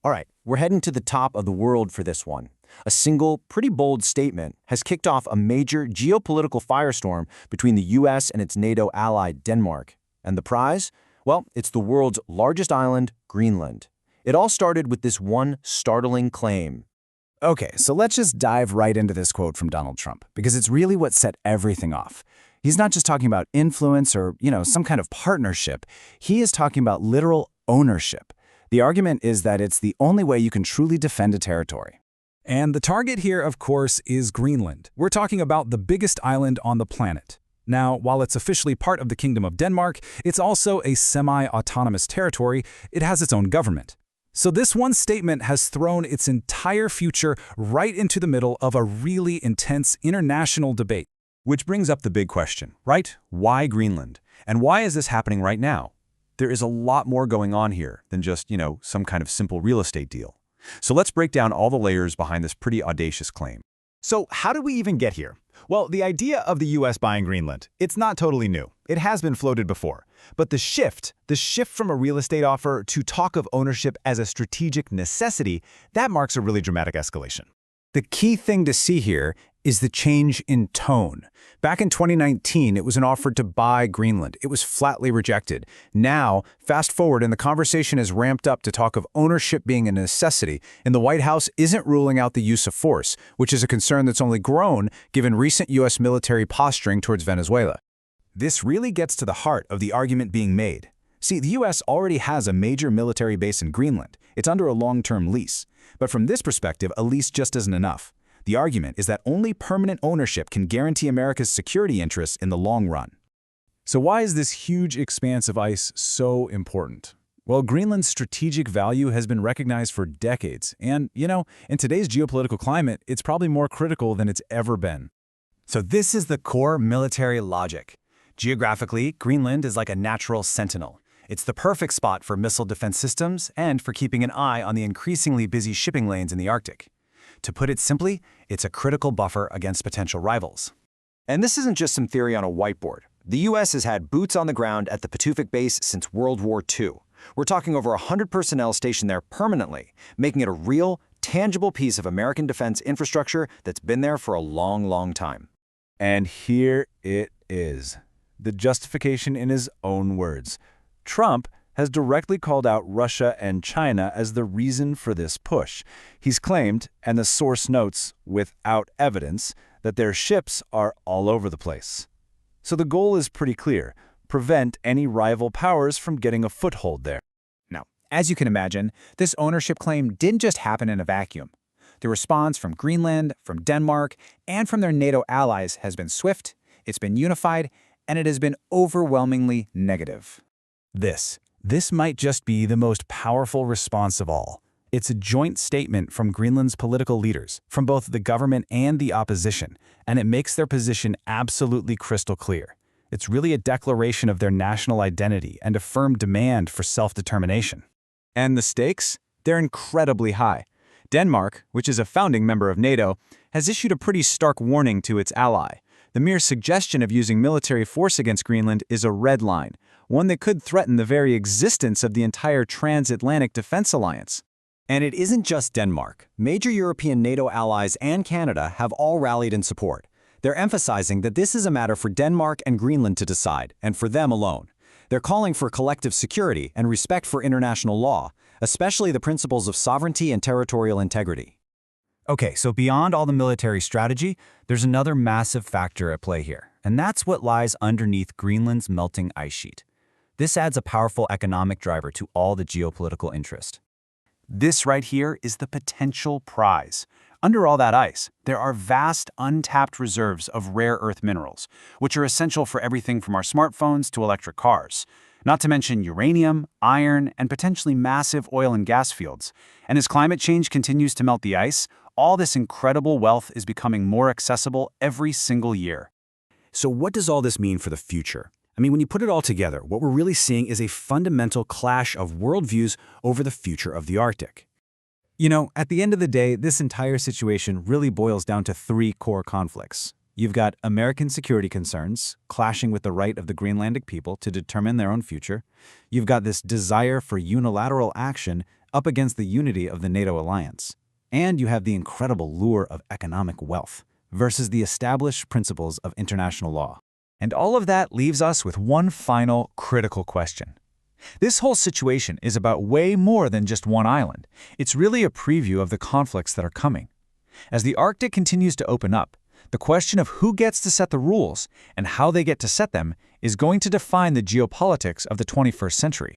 All right, we're heading to the top of the world for this one. A single, pretty bold statement has kicked off a major geopolitical firestorm between the US and its NATO ally Denmark. And the prize? Well, it's the world's largest island, Greenland. It all started with this one startling claim. Okay, so let's just dive right into this quote from Donald Trump, because it's really what set everything off. He's not just talking about influence or, some kind of partnership. He is talking about literal ownership. The argument is that it's the only way you can truly defend a territory. And the target here, of course, is Greenland. We're talking about the biggest island on the planet. Now, while it's officially part of the Kingdom of Denmark, it's also a semi-autonomous territory. It has its own government. So this one statement has thrown its entire future right into the middle of a really intense international debate. Which brings up the big question, right? Why Greenland? And why is this happening right now? There is a lot more going on here than just, some kind of simple real estate deal. So let's break down all the layers behind this pretty audacious claim. So how did we even get here? Well, the idea of the US buying Greenland, it's not totally new. It has been floated before. But the shift from a real estate offer to talk of ownership as a strategic necessity, that marks a really dramatic escalation. The key thing to see here is the change in tone. Back in 2019, it was an offer to buy Greenland. It was flatly rejected. Now, fast forward, and the conversation has ramped up to talk of ownership being a necessity, and the White House isn't ruling out the use of force, which is a concern that's only grown given recent U.S. military posturing towards Venezuela. This really gets to the heart of the argument being made. See, the U.S. already has a major military base in Greenland. It's under a long-term lease. But from this perspective, a lease just isn't enough. The argument is that only permanent ownership can guarantee America's security interests in the long run. So why is this huge expanse of ice so important? Well, Greenland's strategic value has been recognized for decades. And, in today's geopolitical climate, it's probably more critical than it's ever been. So this is the core military logic. Geographically, Greenland is like a natural sentinel. It's the perfect spot for missile defense systems and for keeping an eye on the increasingly busy shipping lanes in the Arctic. To put it simply, it's a critical buffer against potential rivals. And this isn't just some theory on a whiteboard. The U.S. has had boots on the ground at the Patufic base since World War II. We're talking over 100 personnel stationed there permanently, making it a real, tangible piece of American defense infrastructure that's been there for a long, long time. And here it is. The justification in his own words. Trump has directly called out Russia and China as the reason for this push. He's claimed, and the source notes, without evidence, that their ships are all over the place. So the goal is pretty clear: prevent any rival powers from getting a foothold there. Now, as you can imagine, this ownership claim didn't just happen in a vacuum. The response from Greenland, from Denmark, and from their NATO allies has been swift, it's been unified, and it has been overwhelmingly negative. This might just be the most powerful response of all. It's a joint statement from Greenland's political leaders, from both the government and the opposition, and it makes their position absolutely crystal clear. It's really a declaration of their national identity and a firm demand for self-determination. And the stakes? They're incredibly high. Denmark, which is a founding member of NATO, has issued a pretty stark warning to its ally. The mere suggestion of using military force against Greenland is a red line, one that could threaten the very existence of the entire transatlantic defense alliance. And it isn't just Denmark. Major European NATO allies and Canada have all rallied in support. They're emphasizing that this is a matter for Denmark and Greenland to decide, and for them alone. They're calling for collective security and respect for international law, especially the principles of sovereignty and territorial integrity. Okay, so beyond all the military strategy, there's another massive factor at play here, and that's what lies underneath Greenland's melting ice sheet. This adds a powerful economic driver to all the geopolitical interest. This right here is the potential prize. Under all that ice, there are vast untapped reserves of rare earth minerals, which are essential for everything from our smartphones to electric cars. Not to mention uranium, iron, and potentially massive oil and gas fields. And as climate change continues to melt the ice, all this incredible wealth is becoming more accessible every single year. So what does all this mean for the future? I mean, when you put it all together, what we're really seeing is a fundamental clash of worldviews over the future of the Arctic. At the end of the day, this entire situation really boils down to three core conflicts. You've got American security concerns clashing with the right of the Greenlandic people to determine their own future. You've got this desire for unilateral action up against the unity of the NATO alliance. And you have the incredible lure of economic wealth versus the established principles of international law. And all of that leaves us with one final critical question. This whole situation is about way more than just one island. It's really a preview of the conflicts that are coming. As the Arctic continues to open up, the question of who gets to set the rules and how they get to set them is going to define the geopolitics of the 21st century.